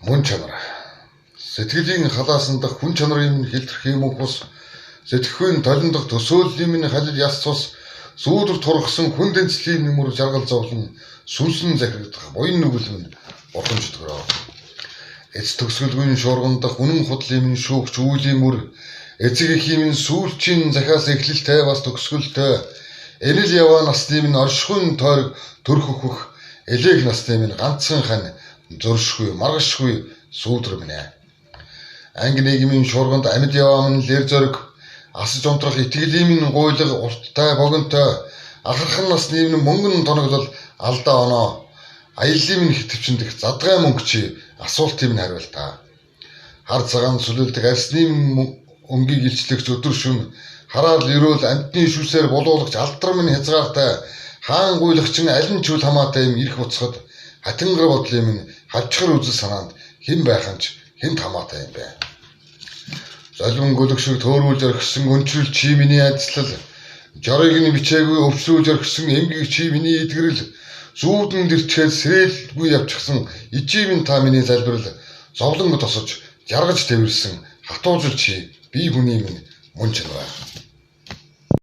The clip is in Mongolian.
Мөн чанар. Сэтгэлийн халаасан дах хүн чанарын минь хэлтрэх юм бус сэтгэхүйн толон дах төсөөллийн минь халил яс цус сүүдэр тургасан хүн дэнцлийн нэмүр жаргал зовлон сүнсэн захирагдах буян нүгэл минь уламж төгрөө. Эц төгсгөлгүй шуурган дах үнэн худлын минь шүүгч үүлийн мөр эцэг эхийн минь сүүлчийн захиас эхлэлтэй бас төгсгөлтэй энэл яваа насны минь оршихуйн тойрог төрх өгөх элег насны минь ганцхан хань зуршгүй маргашгүй сүүдэр минь анги нийгмийн шуурганд амьд яваа минь лэр зориг асаж унтрах итгэлийн минь гуйлга урттай богинтой ахархан насны минь мөнгөн тоноглол алдаа оноо аяллаа минь хитвчэндэх задгай мөнгө чи асуултын минь хариултаа хар цагаан сүлэлдэг арсны минь өнгийг илчлэгч өдөр шүн хараад өрөөл амтны шүсээр болуулагч алдар минь хязгаартай хаан гуйлагчин алин чүл хамаатай юм ирэх буцахад хатингар бодлын минь хавчхар үзэл санаанд хэн байханч хэн хамаатай юм бэ. Залбин гөлөгшөг төөрүүлж орхисон өнчрөл чи миний ажлал жорыг нь бичээгүй өвчлүүлж орхисон эмгэг чи миний идгэрэл зүүдэн дэрчээд сэрээлгүй явчихсан ичи минь та миний залбирал зовлонго тосож жаргаж тэрсэн хатуужил чи би хүний минь мөн чанар.